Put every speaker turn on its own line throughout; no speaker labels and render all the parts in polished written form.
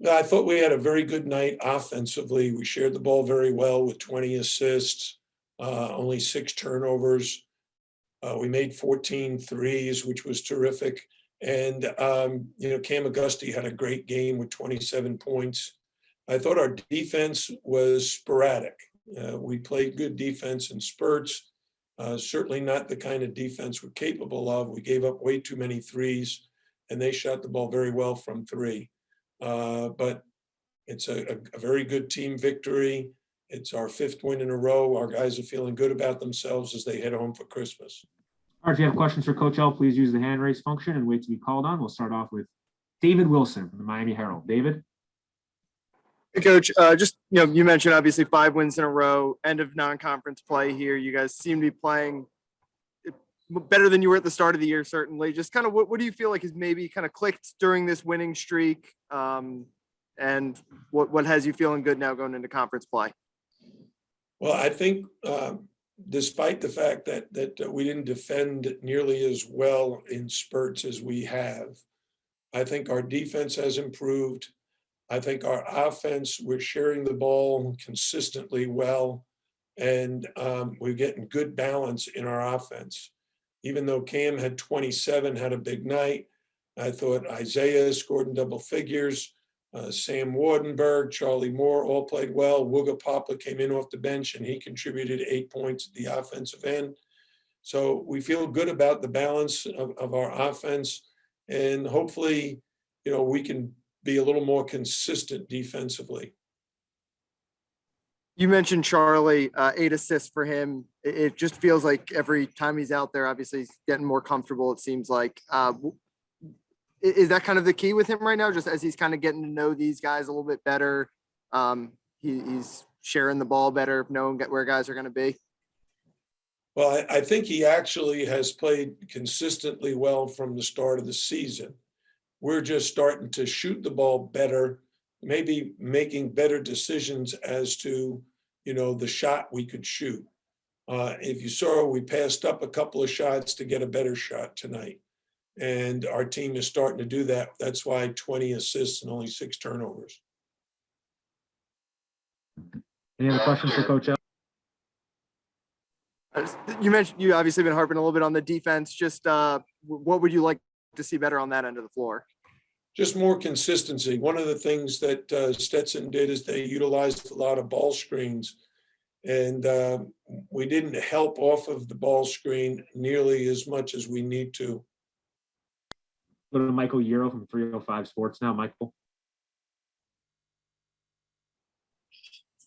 I thought we had a very good night offensively. We shared the ball very well with 20 assists, only 6 turnovers. We made 14 threes, which was terrific. And, Cam Auguste had a great game with 27 points. I thought our defense was sporadic. We played good defense in spurts, certainly not the kind of defense we're capable of. We gave up way too many threes, and they shot the ball very well from 3. But it's a very good team victory. It's our 5th win in a row. Our guys are feeling good about themselves as they head home for Christmas.
All right, if you have questions for Coach L, please use the hand raise function and wait to be called on. We'll start off with David Wilson from the Miami Herald. David?
Hey, Coach. You mentioned obviously 5 wins in a row, end of non-conference play here. You guys seem to be playing better than you were at the start of the year, certainly. Just kind of what do you feel like has maybe kind of clicked during this winning streak? And what has you feeling good now going into conference play?
Well, I think despite the fact that we didn't defend nearly as well in spurts as we have, I think our defense has improved. I think our offense, we're sharing the ball consistently well, and we're getting good balance in our offense. Even though Cam had 27, had a big night, I thought Isaiah scored in double figures. Sam Wardenberg, Charlie Moore all played well. Wooga Papa came in off the bench and he contributed 8 points at the offensive end. So we feel good about the balance of our offense, and hopefully, we can be a little more consistent defensively.
You mentioned Charlie, 8 assists for him. It just feels like every time he's out there, obviously he's getting more comfortable, it seems like. Is that kind of the key with him right now, just as he's kind of getting to know these guys a little bit better? He's sharing the ball better, knowing where guys are going to be?
Well, I think he actually has played consistently well from the start of the season. We're just starting to shoot the ball better, maybe making better decisions as to, the shot we could shoot. If you saw, we passed up a couple of shots to get a better shot tonight. And our team is starting to do that. That's why 20 assists and only 6 turnovers.
Any other questions for Coach L?
You mentioned you obviously been harping a little bit on the defense. Just what would you like to see better on that end of the floor?
Just more consistency. One of the things that Stetson did is they utilized a lot of ball screens, and we didn't help off of the ball screen nearly as much as we need to.
Go to Michael Euro from 305 Sports now. Michael.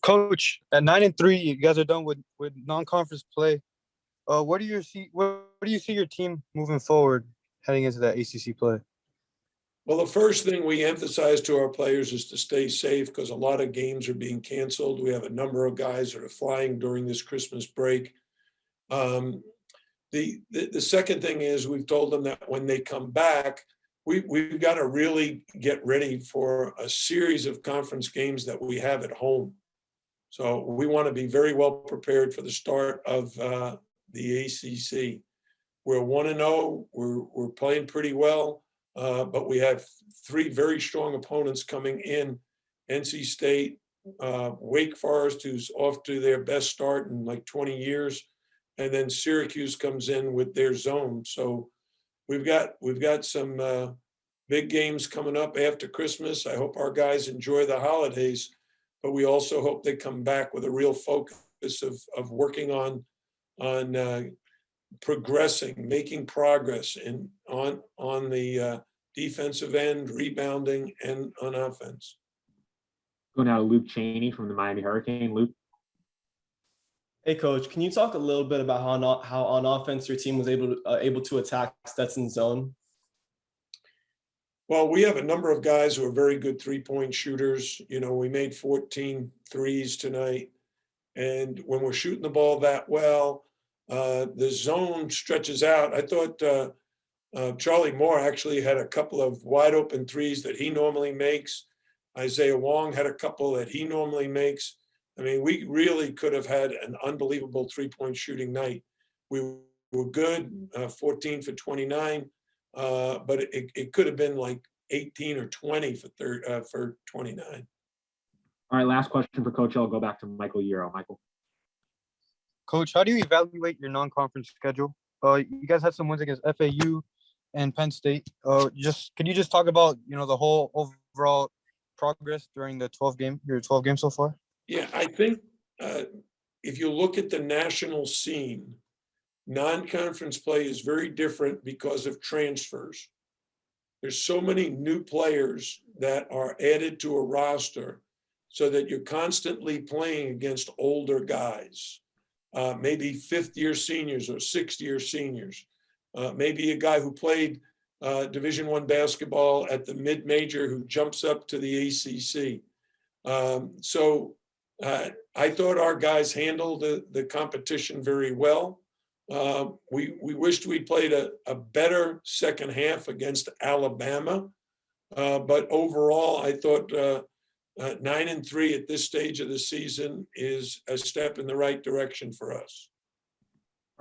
Coach, at 9-3, you guys are done with non-conference play. What do you see your team moving forward heading into that ACC play?
Well, the first thing we emphasize to our players is to stay safe, because a lot of games are being canceled. We have a number of guys that are flying during this Christmas break. The second thing is we've told them that when they come back, we've got to really get ready for a series of conference games that we have at home. So we want to be very well prepared for the start of the ACC. We're 1-0. We're playing pretty well, but we have 3 very strong opponents coming in: NC State, Wake Forest, who's off to their best start in like 20 years, and then Syracuse comes in with their zone. So we've got some big games coming up after Christmas. I hope our guys enjoy the holidays, but we also hope they come back with a real focus of working on progressing, making progress on the defensive end, rebounding, and on offense.
Go now to Luke Chaney from the Miami Hurricane. Luke.
Hey, Coach, can you talk a little bit about how on offense your team was able to attack Stetson's zone?
Well, we have a number of guys who are very good three-point shooters. We made 14 threes tonight. And when we're shooting the ball that well, the zone stretches out. I thought Charlie Moore actually had a couple of wide open threes that he normally makes. Isaiah Wong had a couple that he normally makes. I mean, we really could have had an unbelievable three-point shooting night. We were good, 14 for 29, but it could have been like 18 or 20 for 29.
All right, last question for Coach L. I'll go back to Michael Euro. Michael.
Coach, how do you evaluate your non-conference schedule? You guys had some wins against FAU and Penn State. Can you just talk about the whole overall progress during your 12 game so far?
Yeah, I think if you look at the national scene, non-conference play is very different because of transfers. There's so many new players that are added to a roster so that you're constantly playing against older guys, maybe fifth-year seniors or sixth-year seniors, maybe a guy who played Division I basketball at the mid-major who jumps up to the ACC. I thought our guys handled the competition very well. We wished we played a better second half against Alabama, but overall, I thought 9-3 at this stage of the season is a step in the right direction for us.